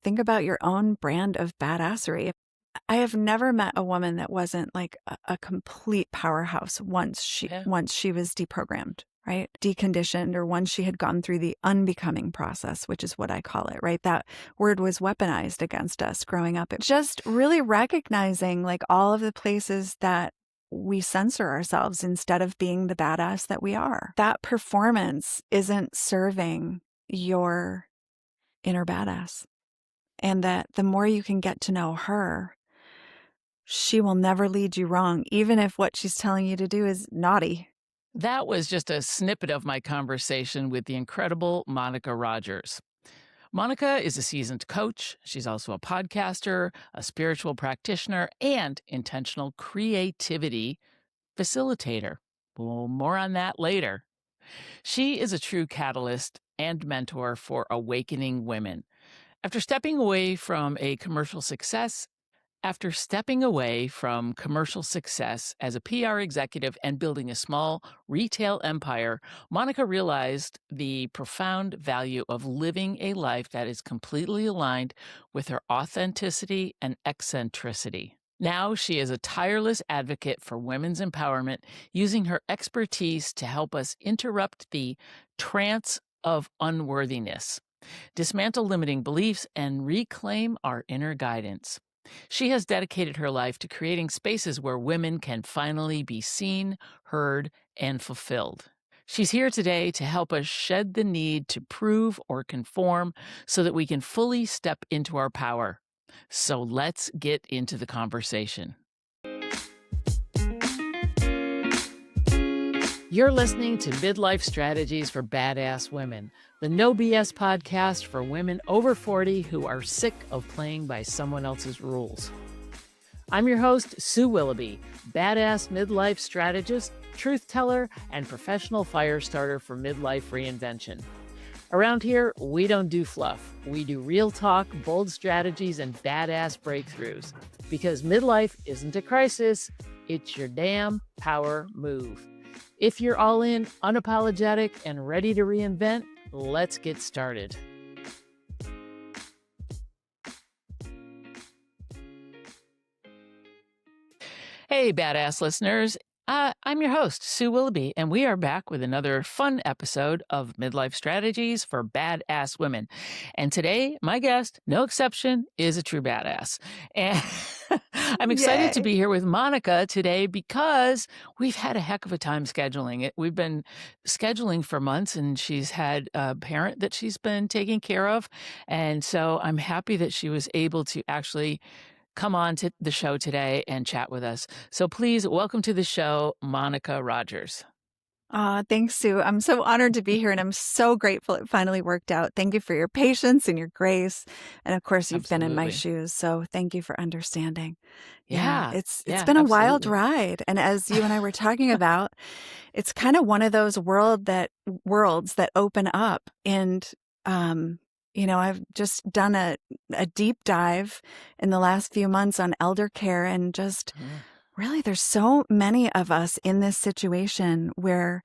think about your own brand of badassery. I have never met a woman that wasn't like a complete powerhouse once Yeah. she was deprogrammed, right? Deconditioned, or once she had gone through the unbecoming process, which is what I call it, right? That word was weaponized against us growing up. It just really recognizing like all of the places that we censor ourselves instead of being the badass that we are. That performance isn't serving your inner badass. And that the more you can get to know her, she will never lead you wrong, even if what she's telling you to do is naughty. That was just a snippet of my conversation with the incredible Monica Rodgers. Monica is a seasoned coach. She's also a podcaster, a spiritual practitioner, and intentional creativity facilitator. Well, more on that later. She is a true catalyst and mentor for awakening women. After stepping away from commercial success as a PR executive and building a small retail empire, Monica realized the profound value of living a life that is completely aligned with her authenticity and eccentricity. Now she is a tireless advocate for women's empowerment, using her expertise to help us interrupt the trance of unworthiness, dismantle limiting beliefs, and reclaim our inner guidance. She has dedicated her life to creating spaces where women can finally be seen, heard, and fulfilled. She's here today to help us shed the need to prove or conform so that we can fully step into our power. So let's get into the conversation. You're listening to Midlife Strategies for Badass Women, the no BS podcast for women over 40 who are sick of playing by someone else's rules. I'm your host, Sue Willoughby, badass midlife strategist, truth teller, and professional fire starter for midlife reinvention. Around here, we don't do fluff. We do real talk, bold strategies, and badass breakthroughs. Because midlife isn't a crisis, it's your damn power move. If you're all in, unapologetic, and ready to reinvent, let's get started. Hey, badass listeners. I'm your host, Sue Willoughby, and we are back with another fun episode of Midlife Strategies for Badass Women. And today, my guest, no exception, is a true badass. And I'm excited to be here with Monica today because we've had a heck of a time scheduling it. We've been scheduling for months, and she's had a parent that she's been taking care of. And so I'm happy that she was able to actually come on to the show today and chat with us. So please welcome to the show, Monica Rodgers. Thanks, Sue. I'm so honored to be here, and I'm so grateful it finally worked out. Thank you for your patience and your grace. And of course, you've been in my shoes, so thank you for understanding. It's been a wild ride. And as you and I were talking about, it's kind of one of those worlds that open up. And I've just done a deep dive in the last few months on elder care, and just really, there's so many of us in this situation where,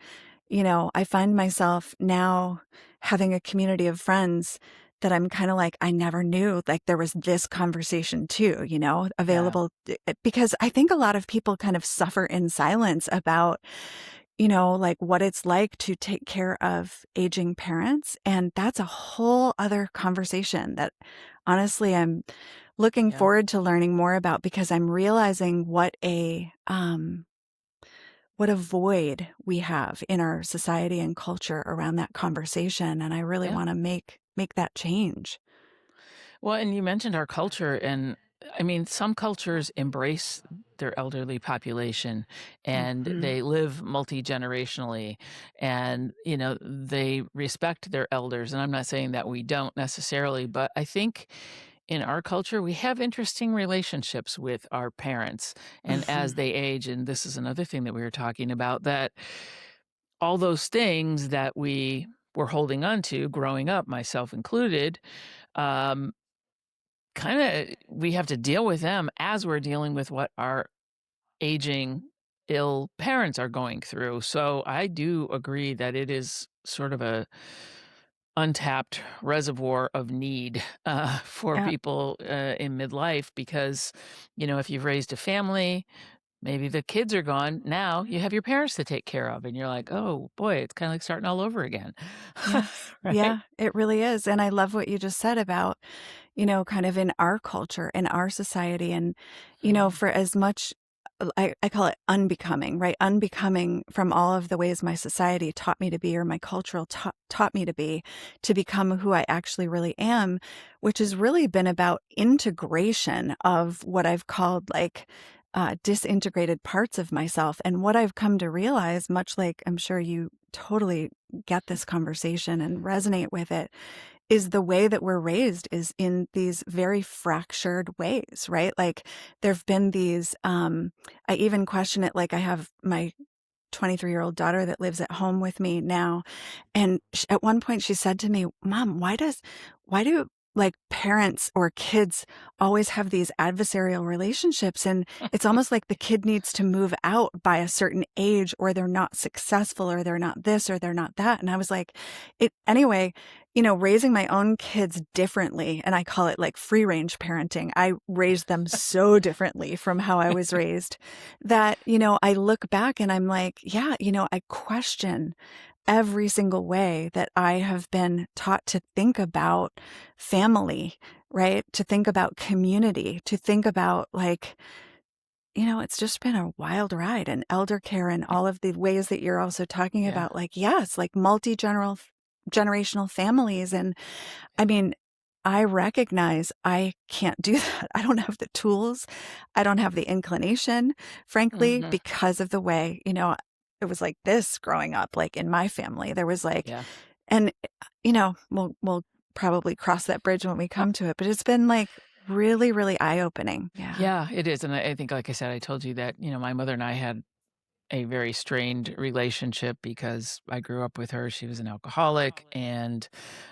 I find myself now having a community of friends that I'm kind of like, I never knew like there was this conversation too, available. Because I think a lot of people kind of suffer in silence about, like what it's like to take care of aging parents. And that's a whole other conversation that honestly I'm looking forward to learning more about, because I'm realizing what a void we have in our society and culture around that conversation. And I really want to make that change. Well, and you mentioned our culture, and I mean, some cultures embrace their elderly population and they live multi-generationally, and, they respect their elders. And I'm not saying that we don't necessarily, but I think in our culture, we have interesting relationships with our parents. And as they age, and this is another thing that we were talking about, that all those things that we were holding on to growing up, myself included, we have to deal with them as we're dealing with what our aging, ill parents are going through. So I do agree that it is sort of a untapped reservoir of need for Yeah. people in midlife because, if you've raised a family, maybe the kids are gone. Now you have your parents to take care of, and you're like, oh boy, it's kind of like starting all over again. Yes. Right? Yeah, it really is. And I love what you just said about, kind of in our culture, in our society. And, Mhm. for as much, I call it unbecoming, right? Unbecoming from all of the ways my society taught me to be, or my cultural taught me to be, to become who I actually really am, which has really been about integration of what I've called like disintegrated parts of myself. And what I've come to realize, much like I'm sure you totally get this conversation and resonate with it, is the way that we're raised is in these very fractured ways, right? Like there've been these, I even question it. Like I have my 23-year-old daughter that lives at home with me now. And at one point she said to me, Mom, why do like parents or kids always have these adversarial relationships? And it's almost like the kid needs to move out by a certain age, or they're not successful, or they're not this, or they're not that. And I was like, anyway, raising my own kids differently. And I call it like free range parenting. I raised them so differently from how I was raised that, I look back and I'm like, yeah, I question every single way that I have been taught to think about family, right? To think about community, to think about like, it's just been a wild ride, and elder care and all of the ways that you're also talking Yeah. about, like, yes, like generational families. And I mean, I recognize I can't do that. I don't have the tools. I don't have the inclination, frankly, Hmm. because of the way, it was like this growing up, like in my family. There was like, Yeah. and we'll probably cross that bridge when we come to it, but it's been like really, really eye-opening. Yeah. Yeah, it is. And I think, like I said, I told you that, my mother and I had a very strained relationship because I grew up with her. She was an alcoholic, and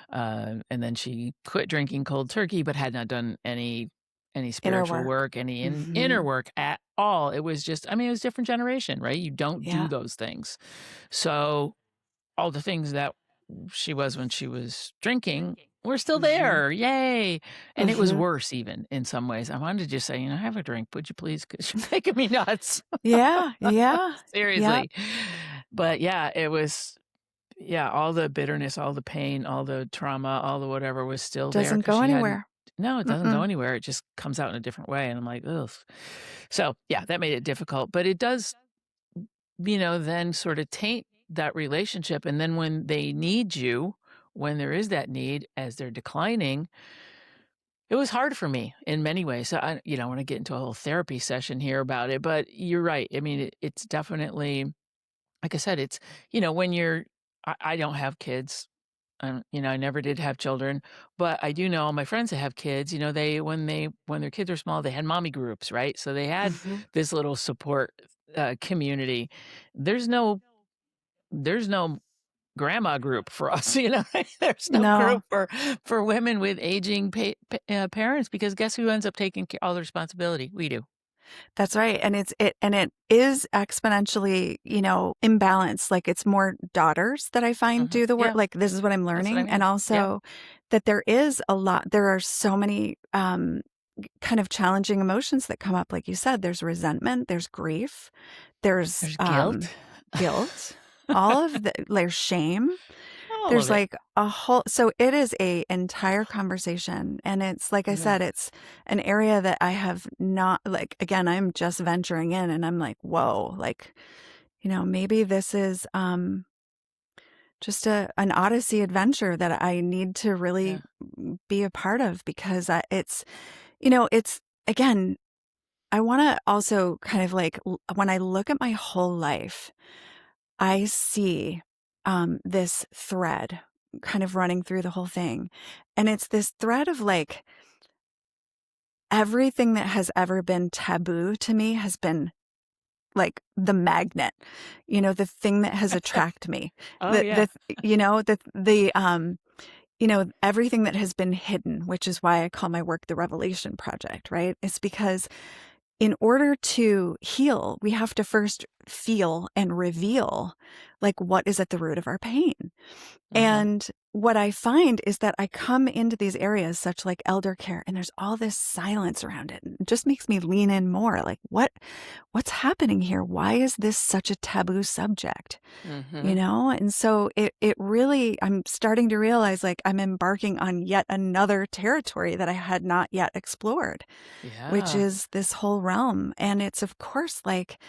then she quit drinking cold turkey, but had not done any Inner spiritual work. work, any inner Hmm. work at all. It was just, it was a different generation, right? You don't do Yeah. those things. So all the things that she was when she was drinking were still Hmm. there. Yay. And it was Hmm. worse even in some ways. I wanted to just say, have a drink, would you please? Because you're making me nuts. Yeah. Yeah. Yeah. Seriously. But yeah, it was, yeah, all the bitterness, all the pain, all the trauma, all the whatever was still there Doesn't because go she hadn't. anywhere. No, it doesn't go Mm-mm. anywhere. It just comes out in a different way. And I'm like, ugh. So yeah, that made it difficult. But it does, then sort of taint that relationship. And then when they need you, when there is that need as they're declining, it was hard for me in many ways. So I want to get into a whole therapy session here about it, but you're right. I mean, it's definitely, like I said, it's, when I don't have kids. I never did have children, but I do know all my friends that have kids, when their kids are small, they had mommy groups, right? So they had Hmm. this little support community. There's no there's no grandma group for us, There's no No. group for women with aging parents because guess who ends up taking all the responsibility? We do. That's right. And it is exponentially, imbalanced. Like it's more daughters that I find Mhm. do the work. Yeah, Like this is what I'm that's what I learning. And mean. Yeah, also that there are so many kind of challenging emotions that come up. Like you said, there's resentment, there's grief, there's there's guilt. guilt, there's shame. All of There's it. like a whole, so it is a entire conversation. And it's, like I Yeah. said, it's an area that I have not, like, again, I'm just venturing in and I'm like, whoa, like, maybe this is, just an Odyssey adventure that I need to really Yeah. be a part of because it's, again, I want to also kind of like, when I look at my whole life, I see this thread kind of running through the whole thing. And it's this thread of like everything that has ever been taboo to me has been like the magnet, the thing that has attracted me. Oh, yeah. The you know, everything that has been hidden, which is why I call my work the Revelation Project, right? It's because in order to heal, we have to first feel and reveal like what is at the root of our pain. Mhm. And what I find is that I come into these areas such like elder care, and there's all this silence around it. And it just makes me lean in more. Like, what's happening here? Why is this such a taboo subject? Mm-hmm. And so it really, I'm starting to realize like I'm embarking on yet another territory that I had not yet explored, which Yeah. is this whole realm. And it's, of course, like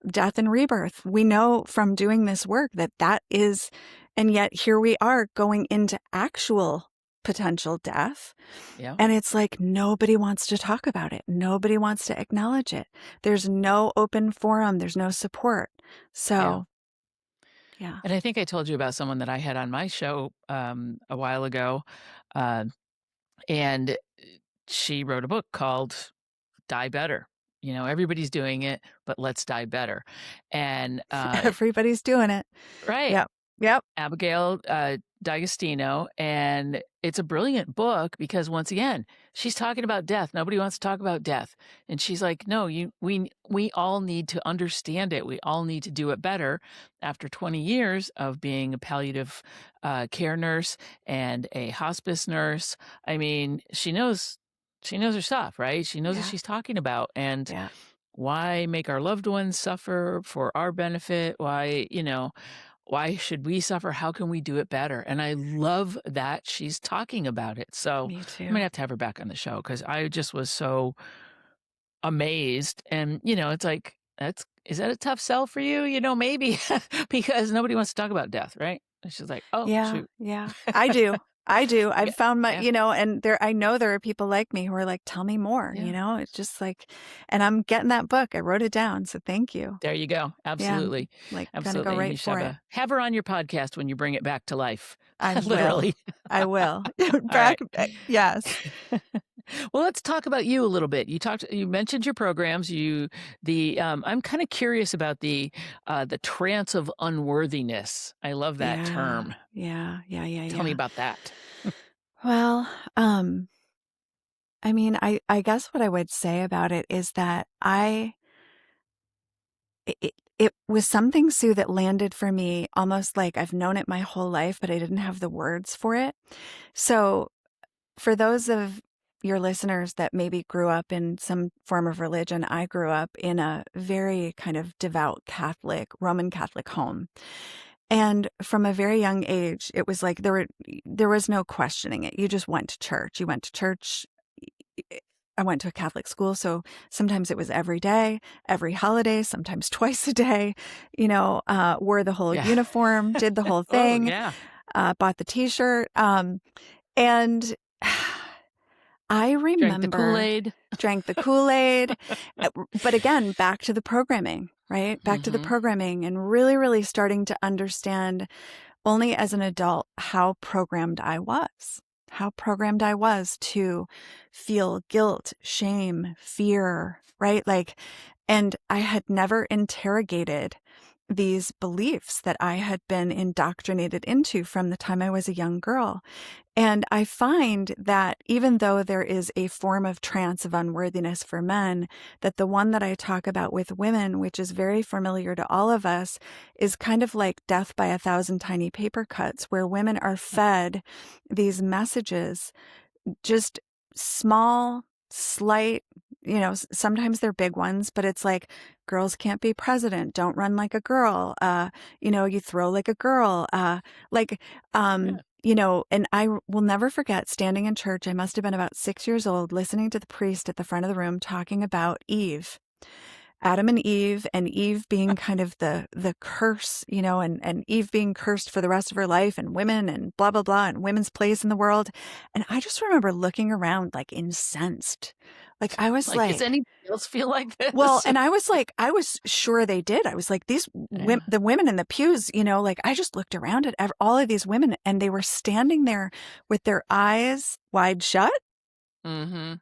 death and rebirth. We know from doing this work that is, and yet here we are going into actual potential death. Yeah. And it's like nobody wants to talk about it. Nobody wants to acknowledge it. There's no open forum. There's no support. So, yeah. And I think I told you about someone that I had on my show a while ago. Uh, and she wrote a book called Die Better. Everybody's doing it, but let's die better. And Everybody's doing it. right. Yep. Abigail D'Agostino, and it's a brilliant book because once again, she's talking about death. Nobody wants to talk about death, and she's like, "No, we all need to understand it. We all need to do it better." After 20 years of being a palliative care nurse and a hospice nurse, I mean, she knows her stuff, right? She knows what she's talking about, and why make our loved ones suffer for our benefit? Why should we suffer? How can we do it better? And I love that she's talking about it. So Me too. I'm gonna have to have her back on the show because I just was so amazed. And it's like, is that a tough sell for you? Maybe because nobody wants to talk about death, right? And she's like, oh, shoot. Yeah. I do. I've found my, and I know there are people like me who are like, tell me more, it's just like, and I'm getting that book. I wrote it down. So thank you. There you go. Absolutely. Yeah, like absolutely. Gonna go right you for it. Have her on your podcast when you bring it back to life. I Literally. I will. Back. Yes. Well, let's talk about you a little bit. You mentioned your programs. I'm kind of curious about the trance of unworthiness. I love that term. Yeah. Tell me about that. Well, I mean, I guess what I would say about it is that it was something, Sue, that landed for me almost like I've known it my whole life, but I didn't have the words for it. So for those of your listeners that maybe grew up in some form of religion, I grew up in a very kind of devout Roman Catholic home. And from a very young age, it was like there was no questioning it. You just went to church. You went to church. I went to a Catholic school, so sometimes it was every day, every holiday, sometimes twice a day, wore the whole uniform, did the whole thing, bought the T-shirt. And I remember drank the Kool-Aid, but again, back to the programming, right? Back to the programming and really, really starting to understand only as an adult how programmed I was to feel guilt, shame, fear, right? And I had never interrogated these beliefs that I had been indoctrinated into from the time I was a young girl. And I find that even though there is a form of trance of unworthiness for men, that the one that I talk about with women, which is very familiar to all of us, is kind of like death by 1,000 tiny paper cuts, where women are fed these messages, just small, slight, sometimes they're big ones, but it's like, girls can't be president. Don't run like a girl. You throw like a girl. And I will never forget standing in church. I must have been about 6 years old, listening to the priest at the front of the room talking about Eve, Adam and Eve being kind of the curse, and Eve being cursed for the rest of her life, and women and blah, blah, blah, and women's place in the world. And I just remember looking around like incensed. Like I was like, does anybody else feel like this? Well, and I was sure they did. I was like, the women in the pews, I just looked around at all of these women, and they were standing there with their eyes wide shut. Mm-hmm.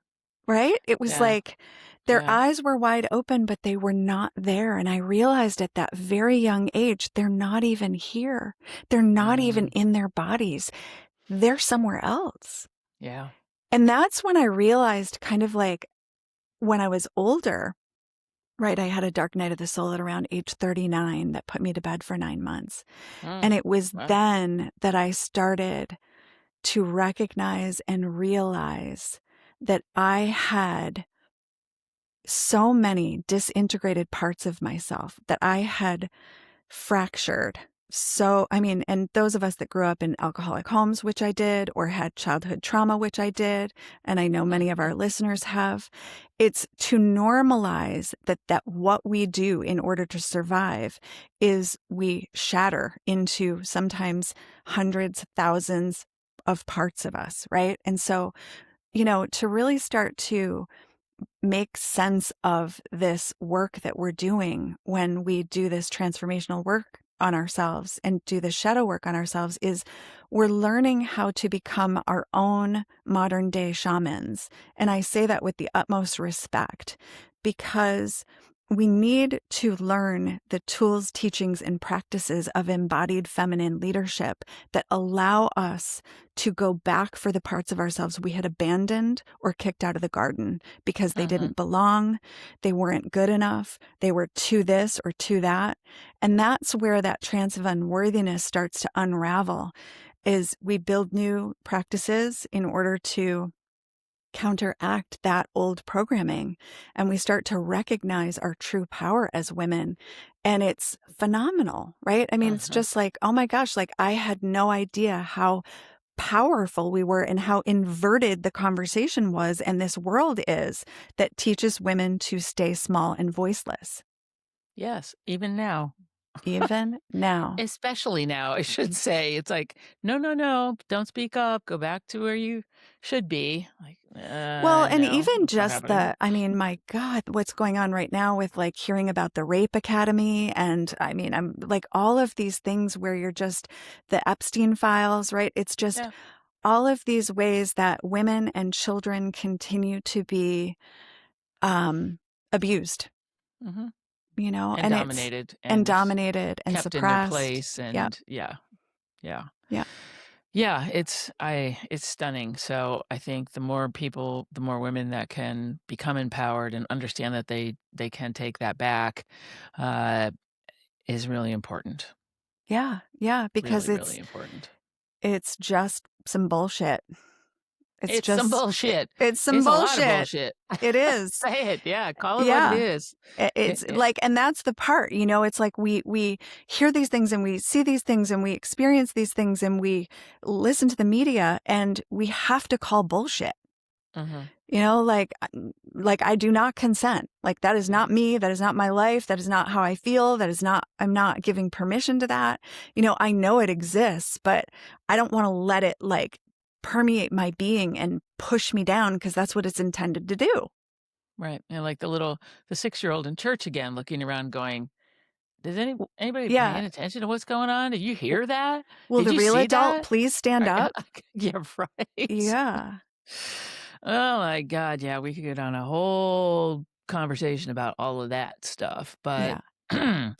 Right? It was like their eyes were wide open, but they were not there. And I realized at that very young age, they're not even here. They're not even in their bodies. They're somewhere else. Yeah. And that's when I realized, kind of like when I was older, Right. I had a dark night of the soul at around age 39 that put me to bed for 9 months. And it was Wow. then that I started to recognize and realize that I had so many disintegrated parts of myself that I had fractured. So, I mean, and those of us that grew up in alcoholic homes, which I did, or had childhood trauma, which I did, and I know many of our listeners have, it's to normalize that what we do in order to survive is we shatter into sometimes hundreds, thousands of parts of us, right? And so, to really start to make sense of this work that we're doing when we do this transformational work on ourselves and do the shadow work on ourselves is we're learning how to become our own modern day shamans. And I say that with the utmost respect because we need to learn the tools, teachings, and practices of embodied feminine leadership that allow us to go back for the parts of ourselves we had abandoned or kicked out of the garden because they didn't belong, they weren't good enough, they were too this or too that. And that's where that trance of unworthiness starts to unravel, is we build new practices in order to counteract that old programming, and we start to recognize our true power as women. And it's phenomenal, right? I mean, it's just like, oh my gosh, like I had no idea how powerful we were and how inverted the conversation was and this world is that teaches women to stay small and voiceless. Yes, even now. Even now. Especially now, I should say. It's like, no, don't speak up. Go back to where you should be. Like, Well, and no, even that's not just happening. I mean, my God, what's going on right now with like hearing about the Rape Academy. And I mean, I'm like all of these things where you're just the Epstein files, right? It's just all of these ways that women and children continue to be abused, And and dominated and and dominated and kept in their suppressed. place. Yep. And yeah. Yeah. Yeah, it's stunning. So I think the more women that can become empowered and understand that they can take that back, is really important. Yeah. Yeah. Because Really, really important. it's just some bullshit. It's some bullshit. It's some It's a lot of bullshit. bullshit. It is. Say it. Yeah, call it what it Yeah. is. It's like, and that's the part, it's like we hear these things and we see these things and we experience these things and we listen to the media and we have to call bullshit. Like I do not consent. Like that is not me. That is not my life. That is not how I feel. I'm not giving permission to that. I know it exists, but I don't want to let it like permeate my being and push me down because that's what it's intended to do. Right. And like the 6-year-old in church again, looking around going, does anybody Yeah. paying attention to what's going on? Did you hear that? Will Did the you real see adult that? please stand up? Yeah, right. Yeah. Oh my God. Yeah, we could go down a whole conversation about all of that stuff. But Yeah.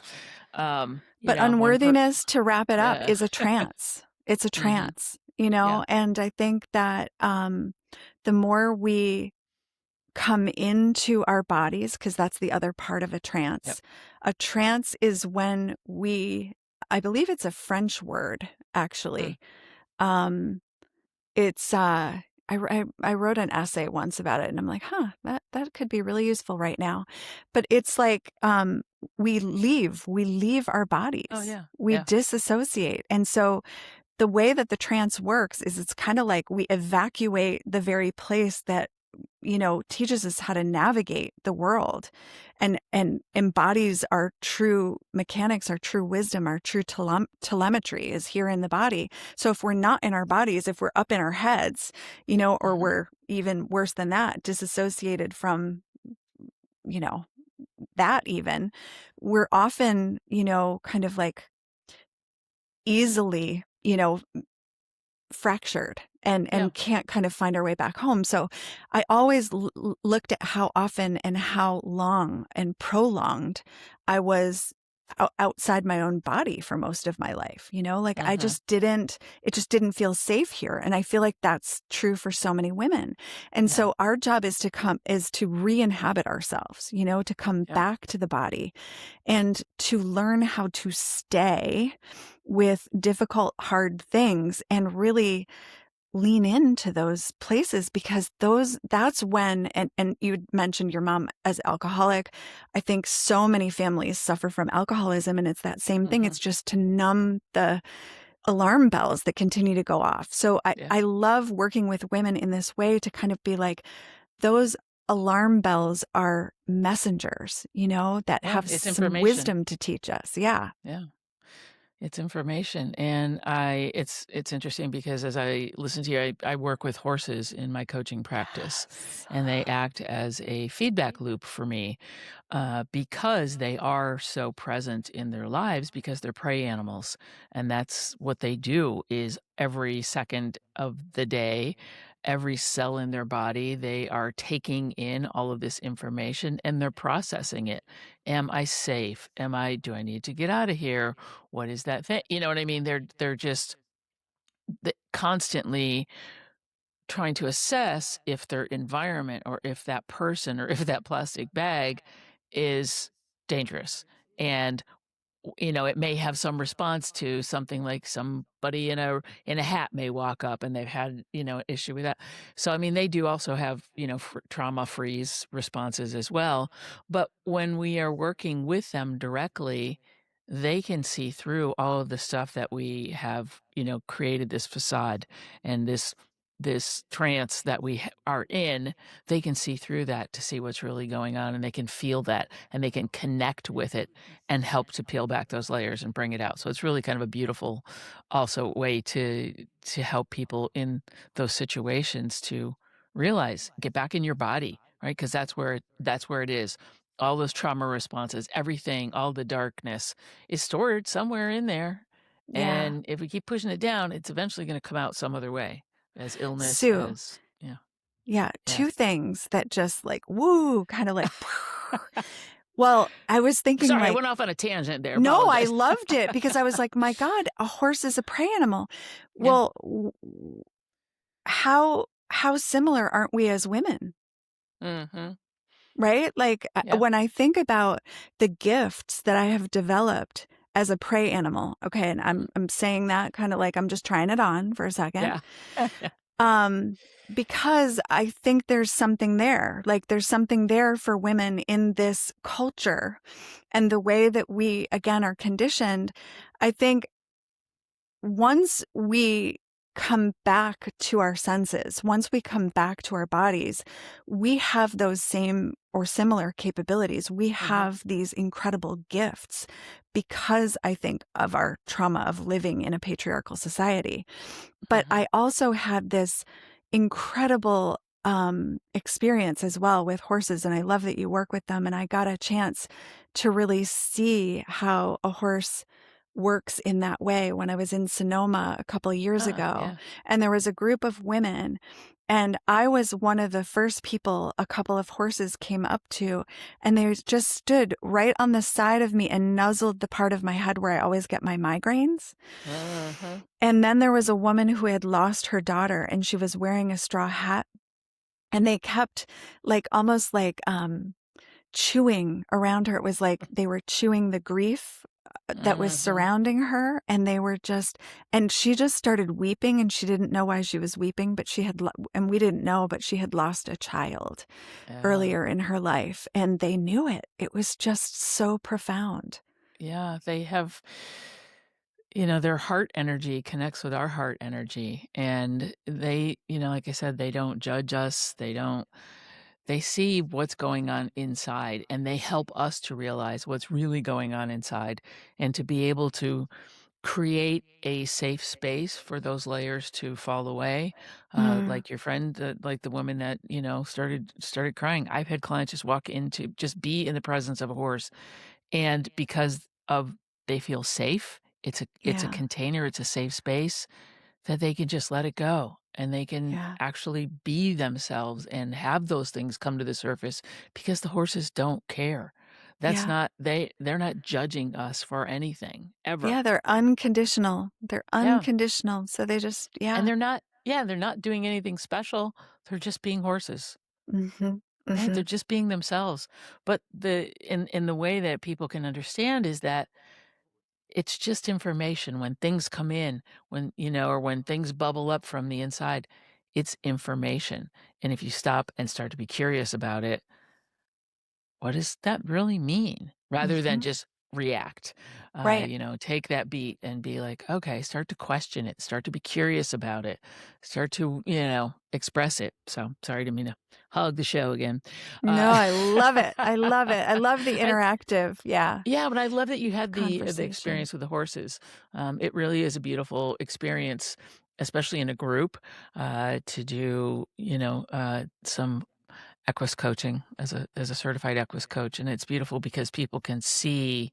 But one unworthiness, to wrap it up, is a trance. It's a trance, Yeah. and I think that the more we come into our bodies, because that's the other part of a trance. Yep. A trance is when I believe it's a French word, actually. It's I wrote an essay once about it and I'm like, that could be really useful right now. But it's like we leave our bodies. Oh yeah. We Yeah. disassociate. And so the way that the trance works is it's kind of like we evacuate the very place that teaches us how to navigate the world and embodies our true mechanics, our true wisdom, our true telemetry is here in the body. So if we're not in our bodies, if we're up in our heads, or we're even worse than that, disassociated from, that even, we're often, kind of like easily, fractured and can't kind of find our way back home. So I always looked at how often and how long and prolonged I was outside my own body for most of my life, like Mhm. it just didn't feel safe here. And I feel like that's true for so many women. And Yeah. so our job is to re-inhabit ourselves, to come Yeah. back to the body and to learn how to stay with difficult, hard things and really lean into those places, because that's when, and you mentioned your mom as alcoholic. I think so many families suffer from alcoholism, and it's that same thing. Mhm. It's just to numb the alarm bells that continue to go off. So Yeah. I love working with women in this way to kind of be like, those alarm bells are messengers, that Yeah, have it's some information. wisdom to teach us. Yeah. Yeah. It's information, and it's interesting because as I listen to you, I work with horses in my coaching practice, Yes. and they act as a feedback loop for me, because they are so present in their lives because they're prey animals, and that's what they do is every second of the day, every cell in their body, they are taking in all of this information and they're processing it. Am I safe? Do I need to get out of here? What is that thing? You know what I mean? They're just constantly trying to assess if their environment or if that person or if that plastic bag is dangerous. And it may have some response to something like somebody in a hat may walk up and they've had, an issue with that. So, I mean, they do also have, trauma freeze responses as well. But when we are working with them directly, they can see through all of the stuff that we have, created this facade and this trance that we are in. They can see through that to see what's really going on, and they can feel that and they can connect with it and help to peel back those layers and bring it out. So it's really kind of a beautiful also way to help people in those situations to realize, get back in your body, right? Because that's where it is. All those trauma responses, everything, all the darkness is stored somewhere in there. Yeah. And if we keep pushing it down, it's eventually going to come out some other way as illness, Sue. as yeah. Yeah. Yes. Two things that just like, woo, kind of like, well, I was thinking Sorry, I like, went off on a tangent there. no, I Apologize. loved it because I was like, my God, a horse is a prey animal. Yeah. Well, how similar aren't we as women? Mhm. Right? Like Yeah. when I think about the gifts that I have developed as a prey animal, okay, and I'm saying that kind of like I'm just trying it on for a second. Yeah. Yeah. Um, because I think there's something there. Like there's something there for women in this culture and the way that we again are conditioned. I think once we come back to our senses, once we come back to our bodies, we have those same or similar capabilities. We Mhm. have these incredible gifts because I think of our trauma of living in a patriarchal society. But Mhm. I also had this incredible experience as well with horses. And I love that you work with them. And I got a chance to really see how a horse works in that way when I was in Sonoma a couple of years ago. Yeah. And there was a group of women, and I was one of the first people a couple of horses came up to, and they just stood right on the side of me and nuzzled the part of my head where I always get my migraines. Mhm. And then there was a woman who had lost her daughter, and she was wearing a straw hat, and they kept like almost like chewing around her. It was like they were chewing the grief that was Mhm. surrounding her, and they were just, and she just started weeping, and she didn't know why she was weeping, but and we didn't know, but she had lost a child Yeah. earlier in her life, and they knew it. It was just so profound. Yeah, they have their heart energy connects with our heart energy, and they, like I said, they don't judge us. They see what's going on inside, and they help us to realize what's really going on inside and to be able to create a safe space for those layers to fall away. Mm, Like your friend, like the woman that, started crying. I've had clients just walk into just be in the presence of a horse, and because of they feel safe, it's a yeah, container, it's a safe space that they can just let it go and they can yeah, actually be themselves and have those things come to the surface because the horses don't care. That's Yeah. not they're not judging us for anything Yeah, ever. they're unconditional. They're Yeah. unconditional. So they just, And yeah. they're not doing anything special. They're just being horses. Mhm. Right? They're Mhm. just being themselves. But in the way that people can understand is that it's just information. When things come in, when, or when things bubble up from the inside, it's information. And if you stop and start to be curious about it, what does that really mean? Rather than Mhm. just react, Right. take that beat and be like, okay, start to question it, start to be curious about it, start to, express it. So sorry to mean to hog the show again. No, Uh, I love it. I love it. I love the I, interactive, yeah, yeah, but I love that you had the conversation. experience with the horses. It really is a beautiful experience, especially in a group, to do, some Equus coaching as a certified Equus coach, and it's beautiful because people can see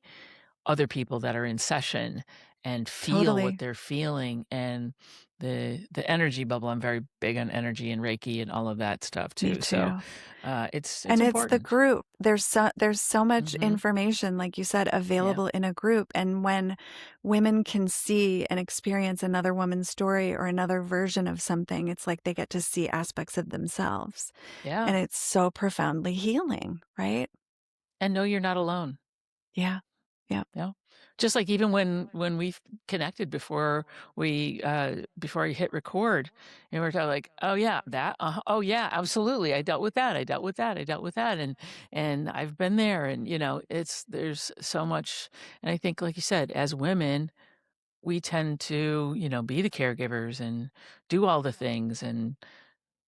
other people that are in session and feel what Totally. they're feeling, and the energy bubble. I'm very big on energy and Reiki and all of that stuff Me too. So too. it's And it's the important. group. There's so much Hmm. information, like you said, Yeah, available in a group. And when women can see and experience another woman's story or another version of something, it's like they get to see aspects of themselves. yeah, And it's so profoundly healing, right? and know you're not alone. Yeah. Yeah. Yeah. Just like even when we've connected before I hit record, and we're talking like, "Oh, yeah, that, oh, yeah, absolutely, I dealt with that, I dealt with that, I dealt with that, and I've been there," and, there's so much. And I think, like you said, as women, we tend to, be the caregivers and do all the things and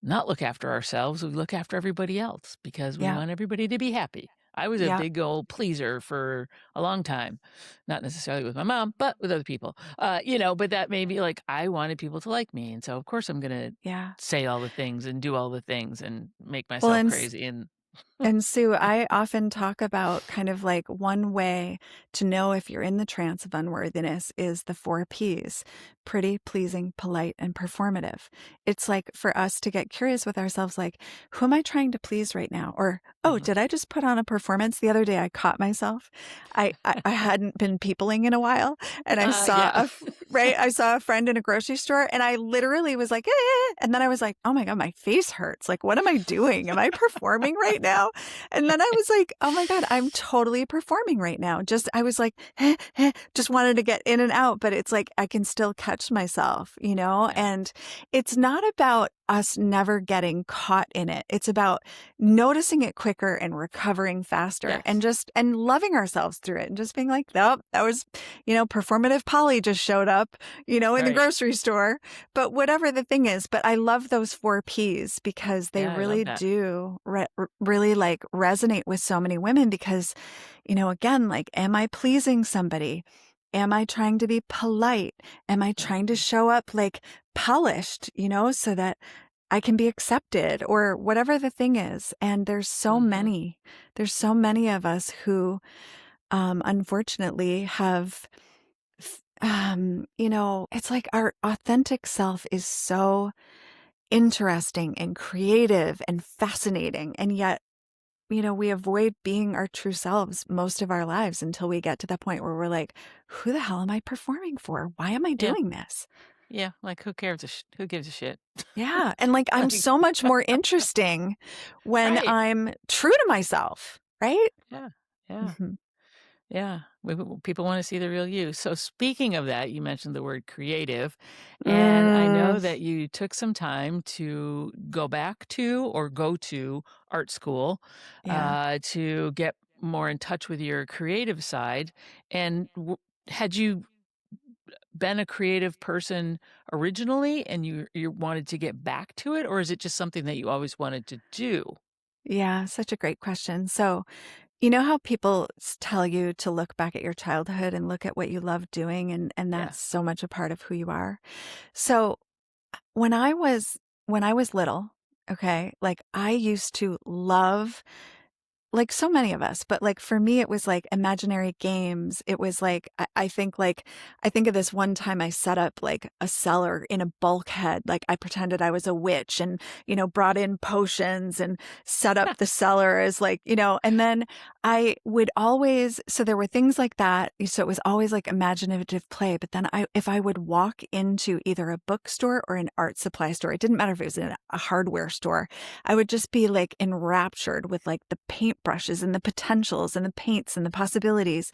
not look after ourselves, we look after everybody else because we Yeah. want everybody to be happy. I was a Yeah. big old pleaser for a long time, not necessarily with my mom, but with other people. But that made me like I wanted people to like me, and so of course I'm gonna Yeah. say all the things and do all the things and make Well, myself and crazy. And And Sue, I often talk about kind of like one way to know if you're in the trance of unworthiness is the 4 Ps: pretty, pleasing, polite, and performative. It's like for us to get curious with ourselves, like, who am I trying to please right now? Or, oh, Mhm. did I just put on a performance? The other day I caught myself. I hadn't been peopling in a while, and I saw Yeah, right? I saw a friend in a grocery store, and I literally was like, eh, and then I was like, oh my God, my face hurts. Like, what am I doing? Am I performing right now? And then I was like, oh my God, I'm totally performing right now. I was like, just wanted to get in and out, but it's like I can still catch myself, yeah, and it's not about us never getting caught in it. It's about noticing it quicker and recovering faster and yes, and loving ourselves through it and just being like, oh, that was, performative Polly just showed up, in the right, grocery store. But whatever the thing is, but I love those 4 Ps because they yeah, I love really that. do really like resonate with so many women because, again, like, am I pleasing somebody? Am I trying to be polite? Am I trying to Mhm. show up like polished, so that I can be accepted or whatever the thing is? And Mhm. there's so many of us who, unfortunately have, it's like our authentic self is so interesting and creative and fascinating. And yet, we avoid being our true selves most of our lives until we get to the point where we're like, who the hell am I performing for? Why am I Yeah, doing this? yeah. Like who cares? Who gives a shit? Yeah. And like, I'm Like, so much more interesting when right? I'm true to myself. Right. Yeah, yeah. Hmm. Yeah, people want to see the real you. So speaking of that, you mentioned the word creative, and I Mm, know that you took some time to go back to or go to art school yeah. to get more in touch with your creative side. And had you been a creative person originally, and you wanted to get back to it, or is it just something that you always wanted to do? Yeah. Such a great question. So, you know how people tell you to look back at your childhood and look at what you love doing, and Yeah. that's so much a part of who you are. So when I was little, okay, like I used to love like so many of us, but like for me, it was like imaginary games. It was like, I think of this one time I set up like a cellar in a bulkhead. Like I pretended I was a witch and, brought in potions and set up the cellar as like, and then I would always, so there were things like that. So it was always like imaginative play. But then if I would walk into either a bookstore or an art supply store, it didn't matter if it was in a hardware store, I would just be like enraptured with like the paintbrushes and the potentials and the paints and the possibilities.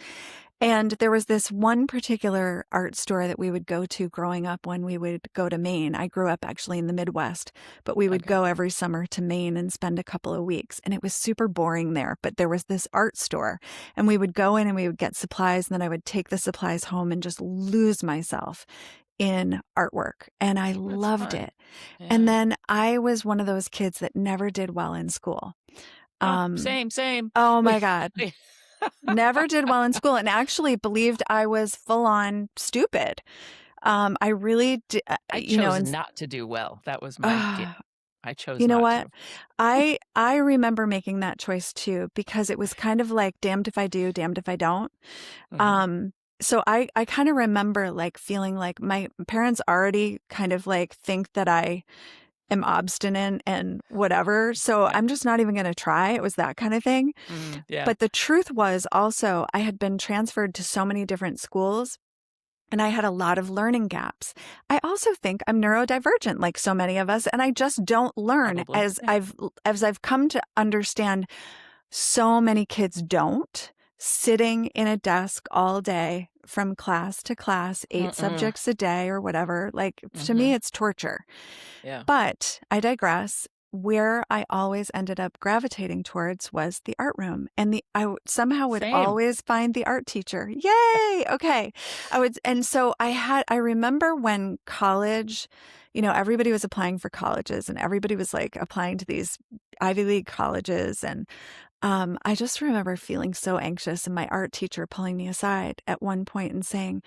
And there was this one particular art store that we would go to growing up when we would go to Maine. I grew up actually in the Midwest, but we would go every summer to Maine and spend a couple of weeks. And it was super boring there, but there was this art store and we would go in and we would get supplies. And then I would take the supplies home and just lose myself in artwork. And I loved it. Yeah. And then I was one of those kids that never did well in school. Same. Oh my God. Never did well in school and actually believed I was full on stupid. I really did. I chose not to do well. That was my I chose you know not what? to. I remember making that choice too, because it was kind of like damned if I do, damned if I don't. Mm-hmm. So I kind of remember like feeling like my parents already kind of like think that I am obstinate and whatever. So I'm just not even going to try. It was that kind of thing. Yeah. But the truth was also I had been transferred to so many different schools and I had a lot of learning gaps. I also think I'm neurodivergent like so many of us, and I just don't learn. Probably. As I've come to understand, so many kids don't. Sitting in a desk all day from class to class, 8 subjects a day or whatever. Like to me, it's torture. Yeah. But I digress. Where I always ended up gravitating towards was the art room. And I somehow would always find the art teacher. Yay! Okay. And so I remember when college, everybody was applying for colleges and everybody was like applying to these Ivy League colleges. And I just remember feeling so anxious and my art teacher pulling me aside at one point and saying,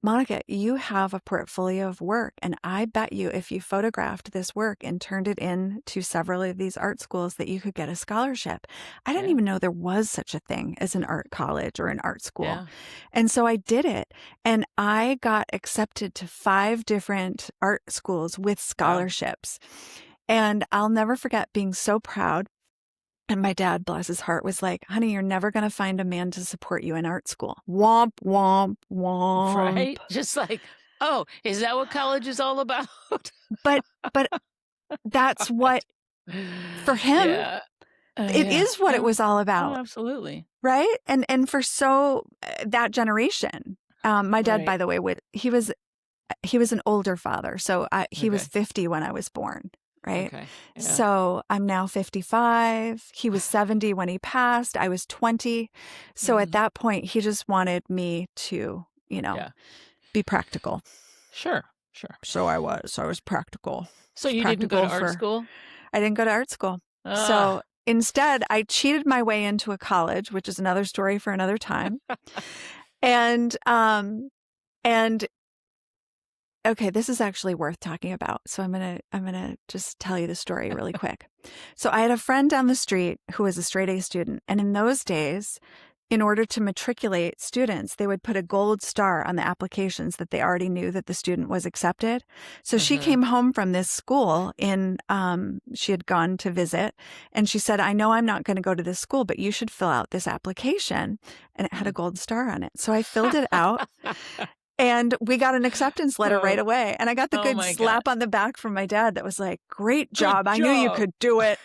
Monica, you have a portfolio of work, and I bet you if you photographed this work and turned it in to several of these art schools that you could get a scholarship. I didn't even know there was such a thing as an art college or an art school. Yeah. And so I did it, and I got accepted to 5 different art schools with scholarships. Wow. And I'll never forget being so proud. And my dad, bless his heart, was like, honey, you're never going to find a man to support you in art school. Womp, womp, womp. Right? Just like, oh, is that what college is all about? But that's what, for him, it is what it was all about. Oh, absolutely. Right? And for that generation, my dad, by the way, he was an older father. So he was 50 when I was born. Right. Okay. Yeah. So I'm now 55. He was 70 when he passed. I was 20. So at that point, he just wanted me to, be practical. Sure. So I was practical. So you didn't go to art school? I didn't go to art school. So instead, I cheated my way into a college, which is another story for another time. And okay, this is actually worth talking about. So I'm gonna just tell you the story really quick. So I had a friend down the street who was a straight A student, and in those days, in order to matriculate students, they would put a gold star on the applications that they already knew that the student was accepted. So she came home from this school she had gone to visit, and she said, I know I'm not going to go to this school, but you should fill out this application. And it had a gold star on it. So I filled it out. And we got an acceptance letter right away. And I got the good slap on the back from my dad that was like, great job. I knew you could do it.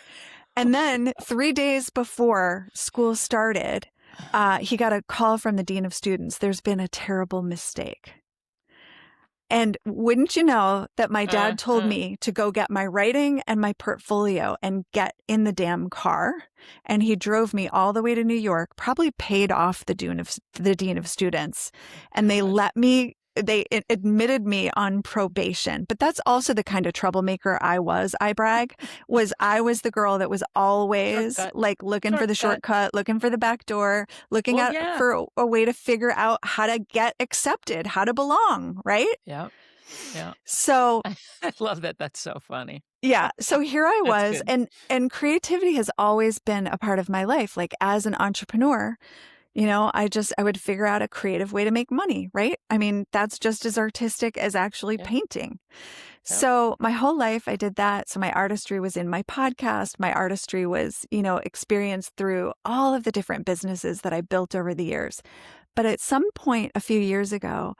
And then 3 days before school started, he got a call from the dean of students. There's been a terrible mistake. And wouldn't you know that my dad told me to go get my writing and my portfolio and get in the damn car. And he drove me all the way to New York, probably paid off the dean of students. And they admitted me on probation. But that's also the kind of troublemaker I was, I brag, I was the girl that was always like looking for the shortcut, looking for the back door, looking for a way to figure out how to get accepted, how to belong, right? Yeah. Yeah. So I love that. That's so funny. yeah, so here I That's was, good. and creativity has always been a part of my life. Like as an entrepreneur, I would figure out a creative way to make money, right? I mean, that's just as artistic as actually Yeah. painting. Yep. So my whole life I did that. So my artistry was in my podcast. My artistry was, experienced through all of the different businesses that I built over the years. But at some point a few years ago,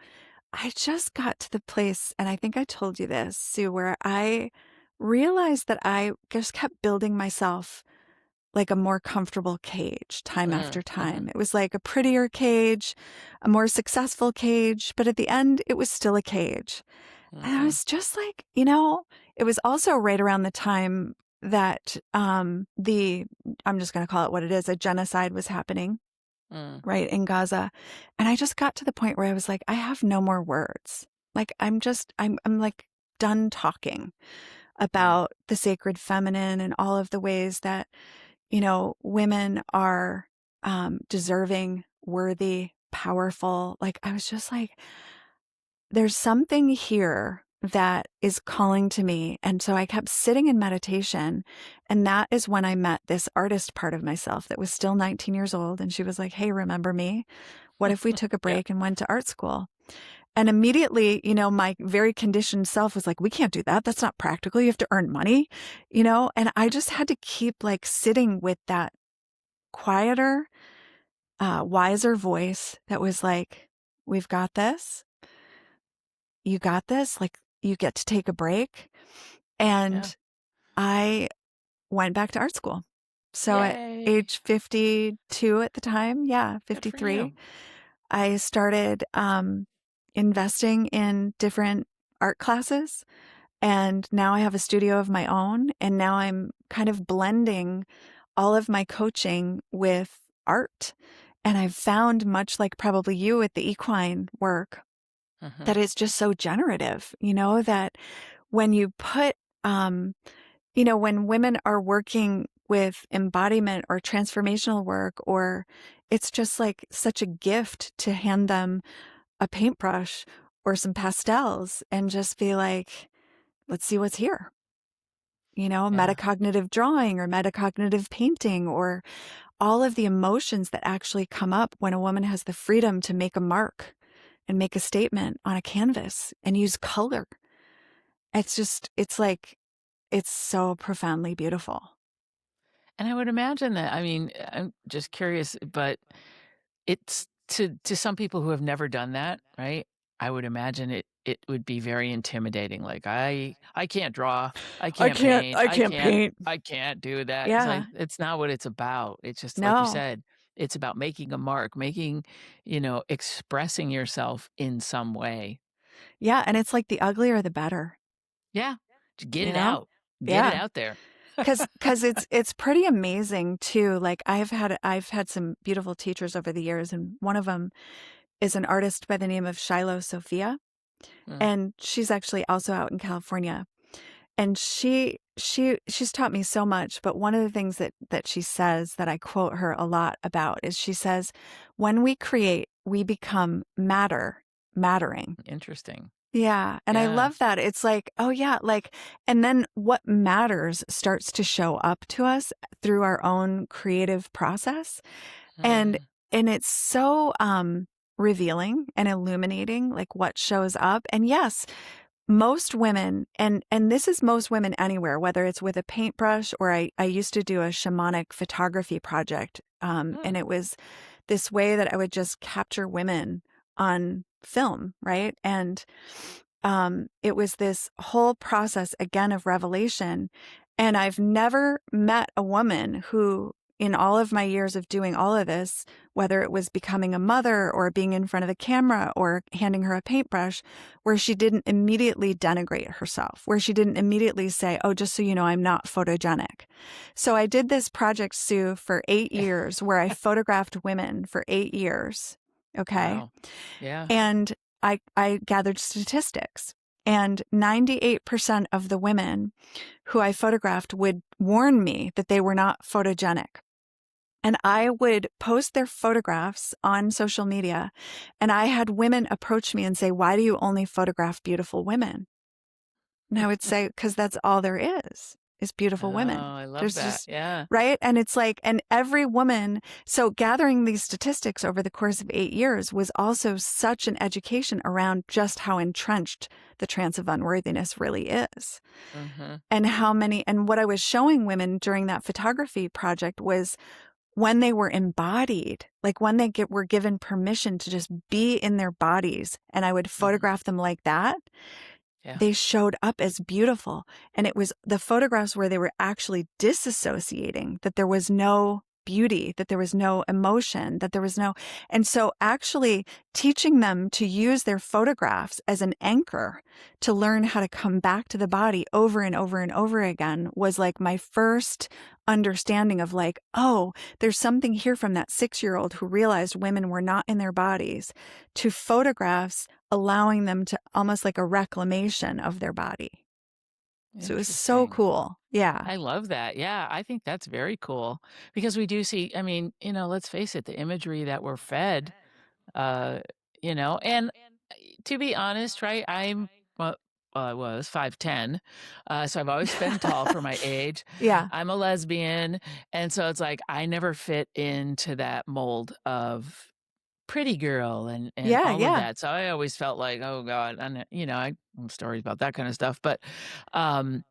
I just got to the place, and I think I told you this, Sue, where I realized that I just kept building myself like a more comfortable cage time after Mm-hmm. time. It was like a prettier cage, a more successful cage, but at the end, it was still a cage. And I Mm-hmm. was just like, it was also right around the time that I'm just going to call it what it is, a genocide was happening, Mm. right, in Gaza. And I just got to the point where I was like, I have no more words. Like, I'm like done talking Mm. about the sacred feminine and all of the ways that women are deserving, worthy, powerful. Like, I was just like, there's something here that is calling to me. And so I kept sitting in meditation. And that is when I met this artist part of myself that was still 19 years old. And she was like, hey, remember me? What if we took a Yeah. break and went to art school? And immediately, my very conditioned self was like, we can't do that. That's not practical. You have to earn money, and I just had to keep like sitting with that quieter, wiser voice that was like, we've got this. You got this. Like, you get to take a break. Yeah. And I went back to art school. So at Yay. age 52 at the time, yeah, Good for you. 53, I started investing in different art classes. And now I have a studio of my own. And now I'm kind of blending all of my coaching with art. And I've found, much like probably you with the equine work, Mm-hmm. that it's just so generative, that when you put, when women are working with embodiment or transformational work, or it's just like such a gift to hand them a paintbrush or some pastels and just be like, let's see what's here. Yeah. Metacognitive drawing or metacognitive painting, or all of the emotions that actually come up when a woman has the freedom to make a mark and make a statement on a canvas and use color. It's like, it's so profoundly beautiful. And I would imagine that, I mean, I'm just curious, but it's to some people who have never done that, right? I would imagine it would be very intimidating. Like, I can't draw, I can't paint, I can't paint. I can't do that. It's like, Yeah. it's not what it's about. It's just like you No. said, it's about making a mark, making, expressing yourself in some way. Yeah. And it's like the uglier, the better, Yeah. To get you it know? out. Get it Yeah. out there. Cause it's pretty amazing too. Like I've had some beautiful teachers over the years, and one of them is an artist by the name of Shiloh Sophia. Mm. And she's actually also out in California. And she's taught me so much, but one of the things that she says that I quote her a lot about is, she says, when we create, we become mattering. Interesting. Yeah. And I Yeah. love that. It's like, oh yeah, like, and then what matters starts to show up to us through our own creative process. And Mm. it's so revealing and illuminating, like what shows up. And yes, most women, and this is most women anywhere, whether it's with a paintbrush, or I used to do a shamanic photography project. Mm. And it was this way that I would just capture women on film, right? And it was this whole process again of revelation. And I've never met a woman who, in all of my years of doing all of this, whether it was becoming a mother or being in front of a camera or handing her a paintbrush, where she didn't immediately denigrate herself, where she didn't immediately say, oh, just so you know, I'm not photogenic. So I did this project, Sue, for 8 years, where I photographed women for 8 years. Okay. Wow. Yeah. And I gathered statistics, and 98% of the women who I photographed would warn me that they were not photogenic. And I would post their photographs on social media. And I had women approach me and say, "Why do you only photograph beautiful women?" And I would say, "'Cause that's all there is Oh, beautiful women." I love There's that. just, Yeah. right? And it's like, and every woman, so gathering these statistics over the course of 8 years was also such an education around just how entrenched the trance of unworthiness really is. Mm-hmm. And how many, and what I was showing women during that photography project was when they were embodied, like when they were given permission to just be in their bodies, and I would Mm-hmm. photograph them like that, Yeah. they showed up as beautiful. And it was the photographs where they were actually disassociating, that there was no beauty, that there was no emotion, that there was no. And so actually teaching them to use their photographs as an anchor to learn how to come back to the body over and over and over again was like my first understanding of like, oh, there's something here from that 6-year-old who realized women were not in their bodies, to photographs allowing them to almost like a reclamation of their body. So it was so Interesting. cool. Yeah. I love that. Yeah, I think that's very cool because we do see, I mean, let's face it, the imagery that we're fed, uh, and to be honest, right, I was 5'10", so I've always been tall for my age. Yeah. I'm a lesbian, and so it's like I never fit into that mold of pretty girl and Yeah. all of Yeah. that. So I always felt like, oh God, and I stories about that kind of stuff. But um,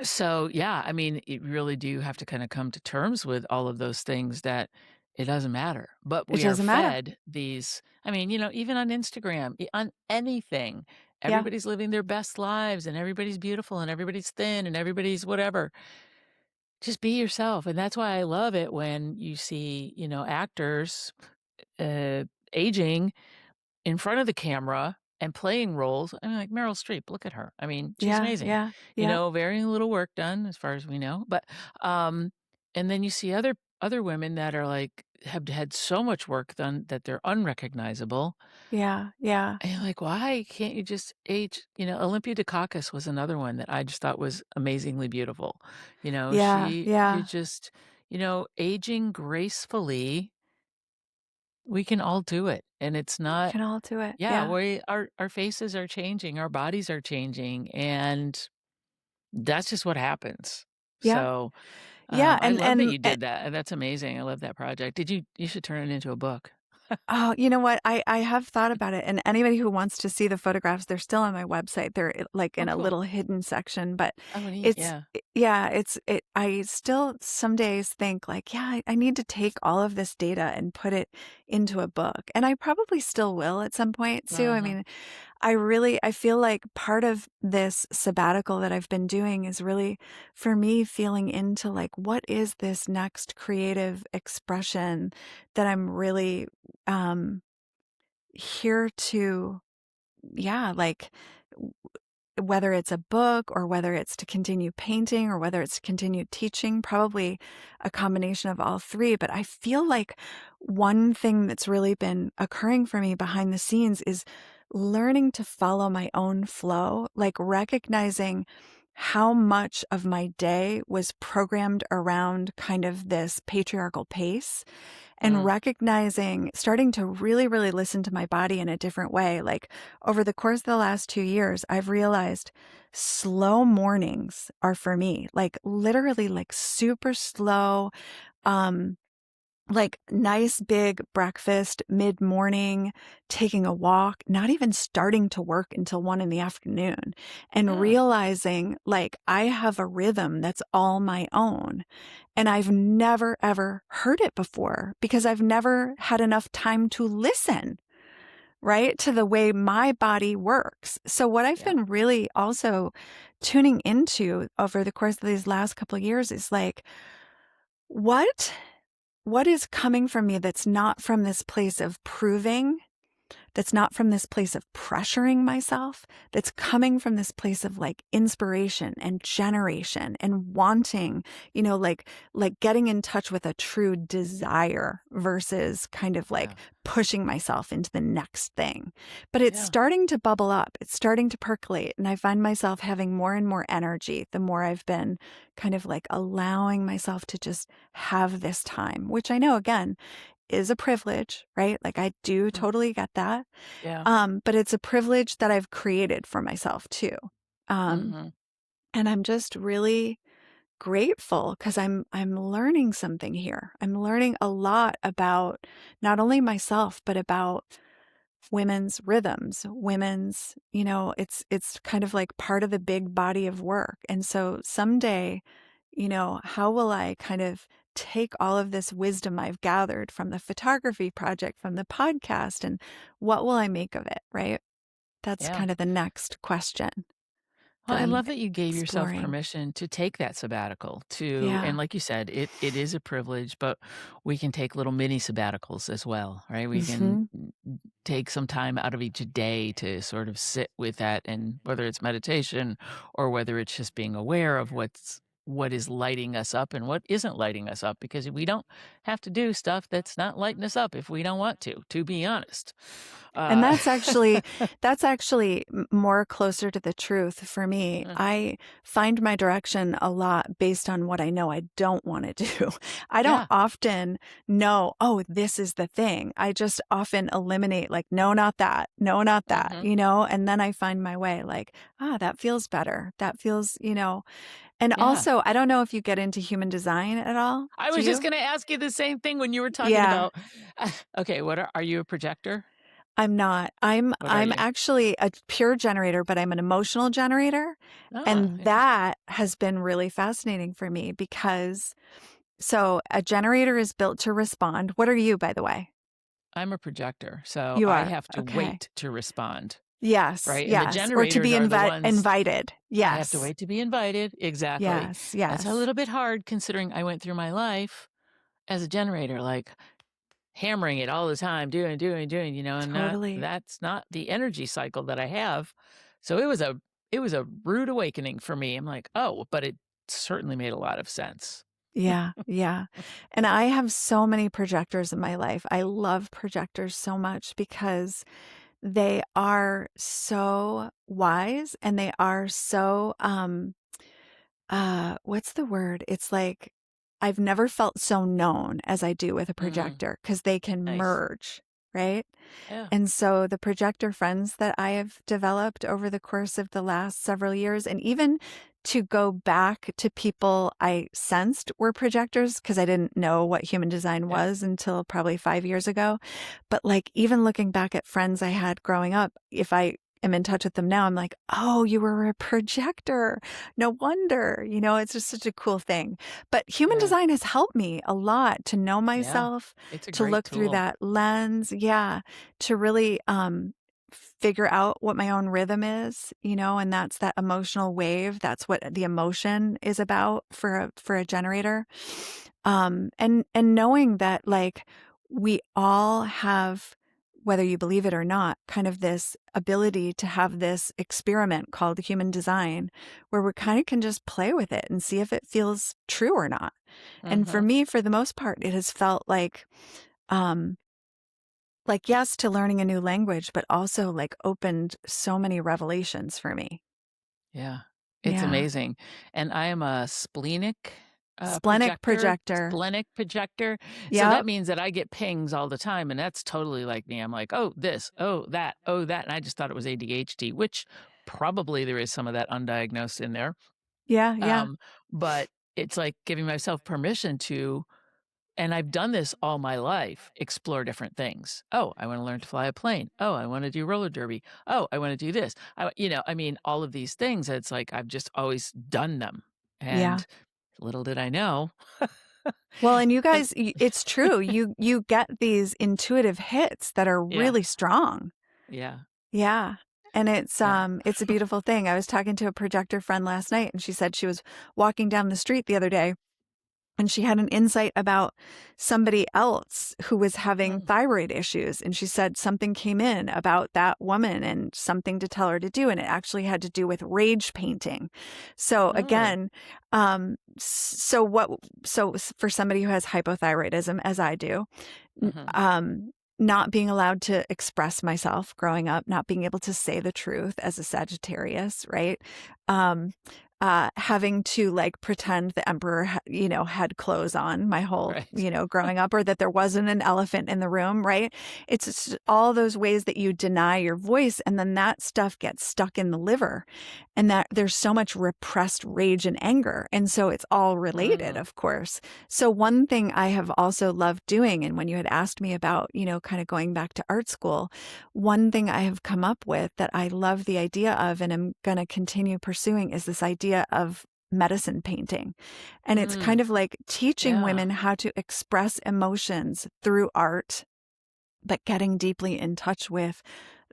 so yeah, I mean, you really do have to kind of come to terms with all of those things that it doesn't matter. But It we are doesn't matter. fed these, I mean, even on Instagram, on anything, Yeah. everybody's living their best lives and everybody's beautiful and everybody's thin and everybody's whatever. Just be yourself. And that's why I love it when you see, actors uh, aging in front of the camera and playing roles. I mean, like Meryl Streep, look at her. I mean, she's Yeah. amazing. Yeah. Yeah. Very little work done as far as we know. But um, and then you see other women that are like have had so much work done that they're unrecognizable. Yeah. Yeah. And you're like, why can't you just age? Olympia Dukakis was another one that I just thought was amazingly beautiful. Yeah. You Yeah. just, aging gracefully, we can all do it. And it's We not, can all do it. yeah, Yeah. our faces are changing, our bodies are changing, and that's just what happens. Yeah. So, Yeah. I love that you did that, and that's amazing. I love that project. You should turn it into a book. Oh, you know what? I have thought about it, and anybody who wants to see the photographs, they're still on my website. They're like Oh, in a cool. little hidden section, but Oh, neat, it's yeah. yeah, I still some days think like, yeah, I need to take all of this data and put it into a book. And I probably still will at some point, Sue. I Uh-huh. mean, I feel like part of this sabbatical that I've been doing is really for me feeling into like, what is this next creative expression that I'm really here to, yeah, like whether it's a book or whether it's to continue painting or whether it's to continue teaching, probably a combination of all three. But I feel like one thing that's really been occurring for me behind the scenes is learning to follow my own flow, like recognizing how much of my day was programmed around kind of this patriarchal pace, and Mm, recognizing, starting to really, really listen to my body in a different way. Like over the course of the last 2 years, I've realized slow mornings are for me, like literally like super slow, um, like nice big breakfast mid-morning, taking a walk, not even starting to work until 1 in the afternoon, and huh. realizing like I have a rhythm that's all my own. And I've never, ever heard it before because I've never had enough time to listen, right, to the way my body works. So what I've Yeah. been really also tuning into over the course of these last couple of years is like, what is coming from me that's not from this place of proving, that's not from this place of pressuring myself, that's coming from this place of like inspiration and generation and wanting, like getting in touch with a true desire versus kind of like pushing myself into the next thing. But it's starting to bubble up. It's starting to percolate. And I find myself having more and more energy the more I've been kind of like allowing myself to just have this time, which I know, again, is a privilege, right? Like I do totally get that. But it's a privilege that I've created for myself too. And I'm just really grateful because I'm learning something here. I'm learning a lot about not only myself, but about women's rhythms, women's, it's kind of like part of the big body of work. And so someday, how will I kind of take all of this wisdom I've gathered from the photography project, from the podcast, and what will I make of it, right? That's kind of the next question. Well, I love that you gave yourself exploring. permission to take that sabbatical and like you said, it is a privilege, but we can take little mini sabbaticals as well, right? We can take some time out of each day to sort of sit with that, and whether it's meditation or whether it's just being aware of what is lighting us up and what isn't lighting us up, because we don't have to do stuff that's not lighting us up if we don't want to be honest. And that's actually more closer to the truth for me. I find my direction a lot based on what I know I don't want to do. I don't often know, oh, this is the thing. I just often eliminate like, no, not that. No, not that, and then I find my way like, that feels better. That feels, and also, I don't know if you get into human design at all. I was just going to ask you the same thing when you were talking about, okay, are you a projector? I'm not. I'm actually a pure generator, but I'm an emotional generator. And that has been really fascinating for me because, so a generator is built to respond. What are you, by the way? I'm a projector, so you I are. have to wait to respond. Yes. Right. Yes. And the generators or to be are the ones invited. Yes. I have to wait to be invited. Exactly. Yes. Yes. That's a little bit hard considering I went through my life as a generator, like hammering it all the time, doing, and Totally. that's not the energy cycle that I have. So it was a rude awakening for me. I'm like, oh, but it certainly made a lot of sense. Yeah. Yeah. And I have so many projectors in my life. I love projectors so much because they are so wise and they are so, what's the word? It's like, I've never felt so known as I do with a projector because they can merge, right? Yeah. And so the projector friends that I have developed over the course of the last several years, and even to go back to people I sensed were projectors because I didn't know what human design was until probably 5 years ago. But like even looking back at friends I had growing up, if I am in touch with them now, I'm like, oh, you were a projector. No wonder, it's just such a cool thing. But human design has helped me a lot to know myself, it's a to great look through tool. that lens. Yeah. To really, figure out what my own rhythm is, and that's that emotional wave. That's what the emotion is about for a generator. And knowing that like we all have, whether you believe it or not, kind of this ability to have this experiment called human design where we kind of can just play with it and see if it feels true or not. And for me, for the most part, it has felt like, yes, to learning a new language, but also like opened so many revelations for me. Yeah. It's amazing. And I am a splenic projector. Splenic projector. Yep. So that means that I get pings all the time, and that's totally like me. I'm like, oh, this, oh, that, oh, that. And I just thought it was ADHD, which probably there is some of that undiagnosed in there. Yeah. Yeah. But it's like giving myself permission to, and I've done this all my life, explore different things. Oh, I want to learn to fly a plane. Oh, I want to do roller derby. Oh, I want to do this. All of these things, it's like I've just always done them. And little did I know. Well, and you guys, it's true. You get these intuitive hits that are really strong. Yeah. Yeah. And it's a beautiful thing. I was talking to a projector friend last night and she said she was walking down the street the other day And she had an insight about somebody else who was having Mm. thyroid issues. And she said something came in about that woman and something to tell her to do. And it actually had to do with rage painting. So Oh. again, so for somebody who has hypothyroidism, as I do, not being allowed to express myself growing up, not being able to say the truth as a Sagittarius, right? Having to like pretend the emperor, had clothes on my whole, Right. Growing up, or that there wasn't an elephant in the room, right? It's just all those ways that you deny your voice, and then that stuff gets stuck in the liver, and that there's so much repressed rage and anger. And so it's all related, of course. So one thing I have also loved doing, and when you had asked me about, kind of going back to art school, one thing I have come up with that I love the idea of and am going to continue pursuing is this idea of medicine painting. And it's kind of like teaching women how to express emotions through art, but getting deeply in touch with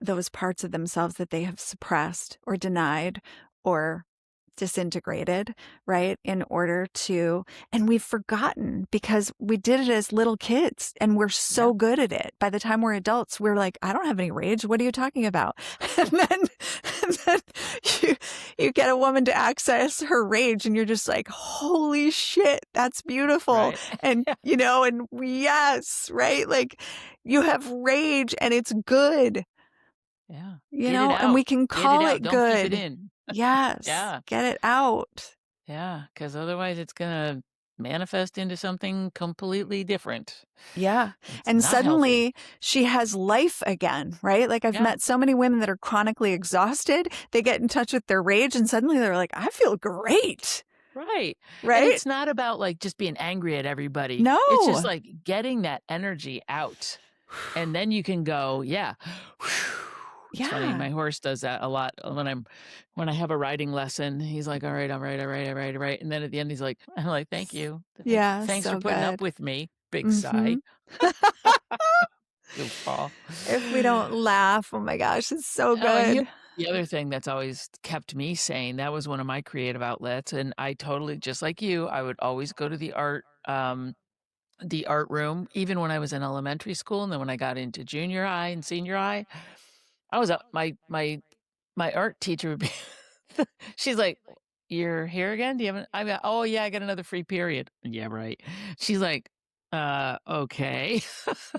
those parts of themselves that they have suppressed or denied or disintegrated, right? In order to, and we've forgotten because we did it as little kids and we're so good at it. By the time we're adults, we're like, I don't have any rage. What are you talking about? And then you get a woman to access her rage and you're just like, holy shit, that's beautiful. Right. And, and yes, right? Like you have rage and it's good. Yeah. And we can call it Don't good. keep it in. Yes. Yeah. Get it out. Yeah. Because otherwise it's going to manifest into something completely different. Yeah. It's And not suddenly healthy. she has life again, right? Like I've met so many women that are chronically exhausted. They get in touch with their rage and suddenly they're like, I feel great. Right. Right. And it's not about like just being angry at everybody. No. It's just like getting that energy out. And then you can go, yeah. It's funny. My horse does that a lot when I have a riding lesson. He's like, all right. And then at the end, he's like, I'm like, thank you. Yeah. Thanks so for putting good. up with me. Big sigh. Goofball. If we don't laugh, oh my gosh, it's so good. The other thing that's always kept me sane, that was one of my creative outlets. And I totally, just like you, I would always go to the art room, even when I was in elementary school. And then when I got into junior high and senior high, I was up, my art teacher would be, she's like, you're here again? Do you have oh yeah, I got another free period. Yeah, right. She's like, okay.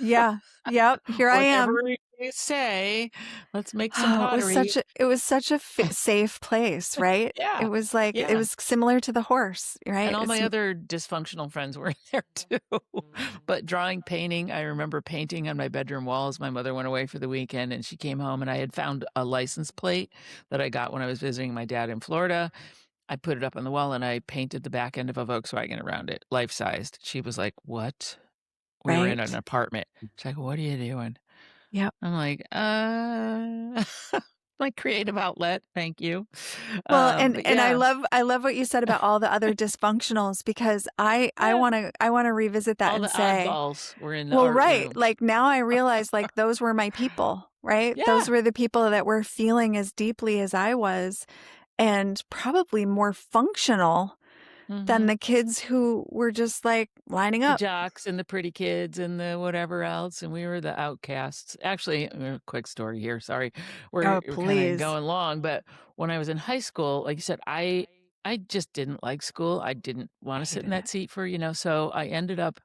Yeah. Yep. Here I am. Whatever you say, let's make some pottery. It was such a safe place, right? Yeah. It was like, it was similar to the horse, right? And all my other dysfunctional friends were in there too. But drawing, painting, I remember painting on my bedroom walls. My mother went away for the weekend and she came home and I had found a license plate that I got when I was visiting my dad in Florida. I put it up on the wall and I painted the back end of a Volkswagen around it, life-sized. She was like, what? We were in an apartment. She's like, what are you doing? Yep. I'm like, my creative outlet. Thank you. Well, and I love what you said about all the other dysfunctionals because I want to revisit that all and the say, oddballs were in the art room. Like now I realize like those were my people, right? Yeah. Those were the people that were feeling as deeply as I was and probably more functional than the kids who were just like lining up. The jocks and the pretty kids and the whatever else. And we were the outcasts. Actually, quick story here. Sorry. We're kind of going long. But when I was in high school, like you said, I just didn't like school. I didn't want to sit in that seat for, so I ended up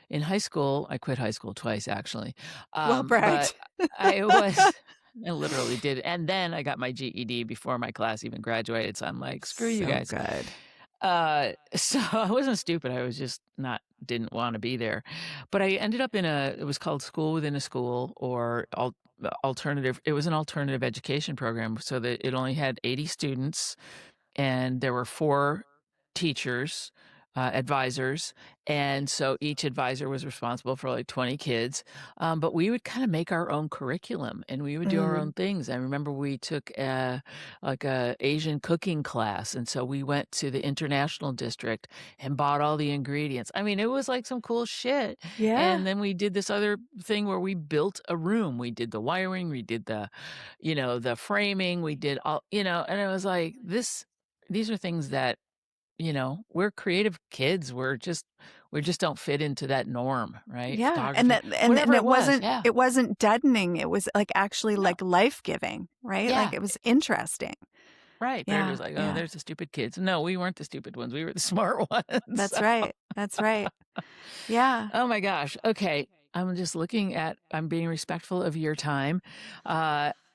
in high school. I quit high school twice, actually. But I literally did. And then I got my GED before my class even graduated. So I'm like, screw you guys. Good. So I wasn't stupid. I was just didn't want to be there. But I ended up it was called School Within a School or alternative. It was an alternative education program. So that it only had 80 students and there were 4 teachers, advisors. And so each advisor was responsible for like 20 kids. But we would kind of make our own curriculum and we would do our own things. I remember we took a Asian cooking class. And so we went to the international district and bought all the ingredients. I mean, it was like some cool shit. Yeah. And then we did this other thing where we built a room. We did the wiring, we did the framing, we did all, and it was like these are things that we're creative kids. We just don't fit into that norm, right? Yeah, and Photography, that and whatever it it was. wasn't Yeah. it wasn't deadening, it was, like, actually, No. like, life-giving, right? Like, Yeah. it was interesting. Right. But Yeah, everybody's like, oh, yeah. there's the stupid kids. No, we weren't the stupid ones. We were the smart ones. That's So, right, that's right. Yeah, oh my gosh. Okay. I'm being respectful of your time.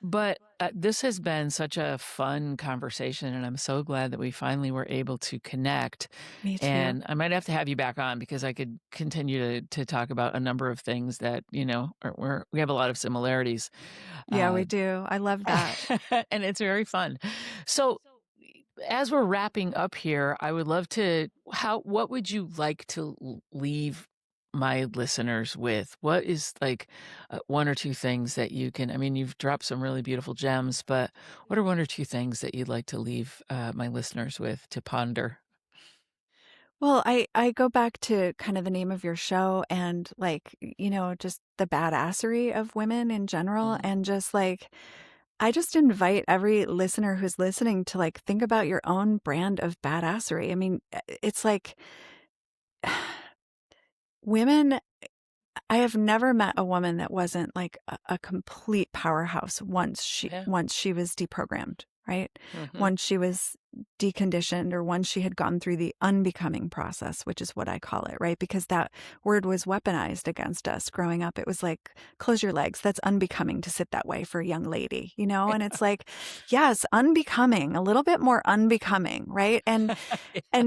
But this has been such a fun conversation, and I'm so glad that we finally were able to connect. me too. And I might have to have you back on because I could continue to talk about a number of things that, we have a lot of similarities. Yeah, Uh, we do, I love that. and it's very fun. So, as we're wrapping up here, I would love to what would you like to leave my listeners with? What is like one or two things that you can, I mean, you've dropped some really beautiful gems, but what are one or two things that you'd like to leave my listeners with to ponder? Well, I go back to kind of the name of your show and, like, just the badassery of women in general, Mm, and just, like, I just invite every listener who's listening to, like, think about your own brand of badassery. I mean, it's like women I have never met a woman that wasn't like a complete powerhouse yeah. once she was deprogrammed, right? Hmm. Once she was deconditioned, or once she had gone through the unbecoming process, which is what I call it, right? Because that word was weaponized against us growing up. It was like, close your legs. That's unbecoming to sit that way for a young lady, you know? And it's like, yes, unbecoming, a little bit more unbecoming, right? And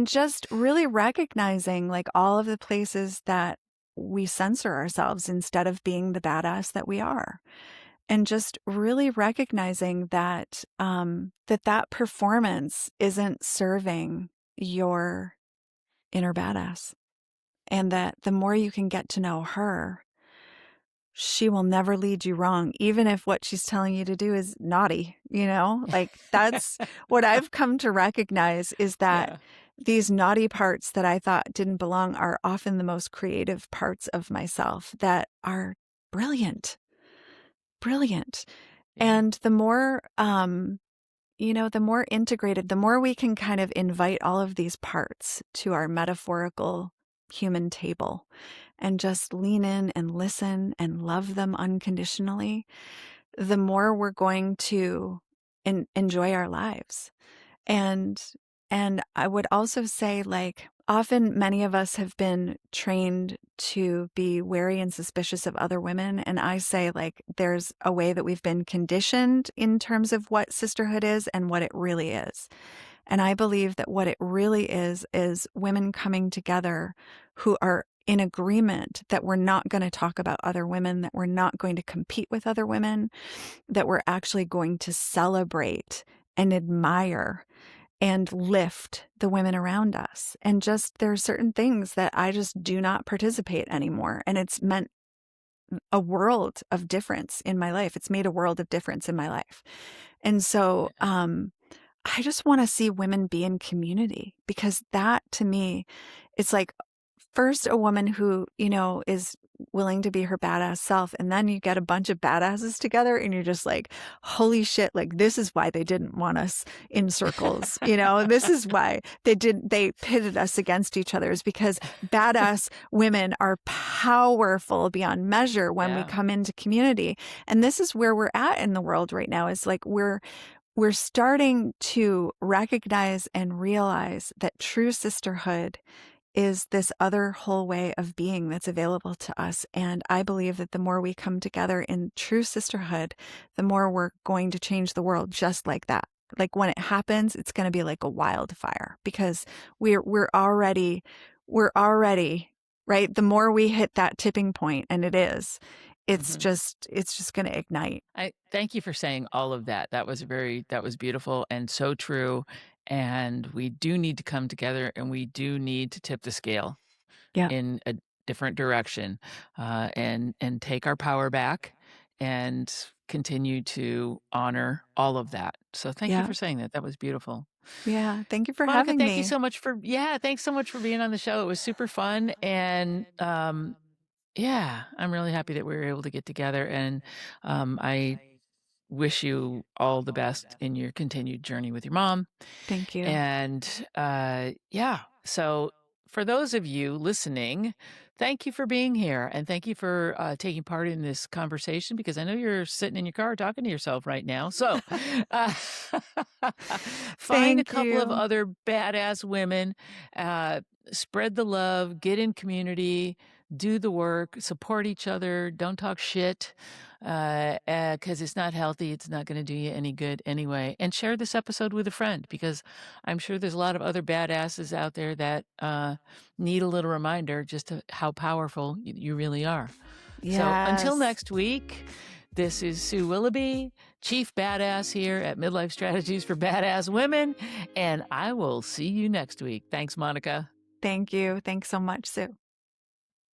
just really recognizing, like, all of the places that we censor ourselves instead of being the badass that we are. And just really recognizing that that performance isn't serving your inner badass. And that the more you can get to know her, she will never lead you wrong, even if what she's telling you to do is naughty, you know? Like, that's what I've come to recognize, is that Yeah. these naughty parts that I thought didn't belong are often the most creative parts of myself that are brilliant, brilliant. Yeah. And the more, the more integrated, the more we can kind of invite all of these parts to our metaphorical human table and just lean in and listen and love them unconditionally, the more we're going to enjoy our lives. And I would also say, like, often many of us have been trained to be wary and suspicious of other women, and I say, like, there's a way that we've been conditioned in terms of what sisterhood is and what it really is. And I believe that what it really is women coming together who are in agreement that we're not going to talk about other women, that we're not going to compete with other women, that we're actually going to celebrate and admire and lift the women around us. And just, there are certain things that I just do not participate anymore. And it's meant a world of difference in my life. It's made a world of difference in my life. And so, Yeah. I just want to see women be in community, because that, to me, it's like, first a woman who, is willing to be her badass self, and then you get a bunch of badasses together and you're just like, holy shit, like, this is why they didn't want us in circles. This is why they pitted us against each other, is because badass women are powerful beyond measure when we Yeah. come into community. And this is where we're at in the world right now, is like, we're starting to recognize and realize that true sisterhood is this other whole way of being that's available to us. And I believe that the more we come together in true sisterhood, the more we're going to change the world just like that. Like, when it happens, it's going to be like a wildfire, because we're already right. The more we hit that tipping point, and it's Hmm. just going to ignite. I thank you for saying all of that. That was beautiful and so true. And we do need to come together, and we do need to tip the scale Yeah. in a different direction, and take our power back and continue to honor all of that. So thank you Yeah. for saying that. That was beautiful. Yeah. Thank you for Monica, having thank you me. so much thanks so much for being on the show. It was super fun. And yeah, I'm really happy that we were able to get together. And I wish you all the best in your continued journey with your mom. Thank you. And yeah, so for those of you listening, thank you for being here and thank you for taking part in this conversation, because I know you're sitting in your car talking to yourself right now. So uh, find a Thank couple of you. other badass women, spread the love, get in community, do the work, support each other, don't talk shit, because it's not healthy. It's not going to do you any good anyway. And share this episode with a friend, because I'm sure there's a lot of other badasses out there that need a little reminder just to how powerful you really are. Yes. So until next week, this is Sue Willoughby, Chief Badass here at Midlife Strategies for Badass Women, and I will see you next week. Thanks, Monica. Thank you. Thanks so much, Sue.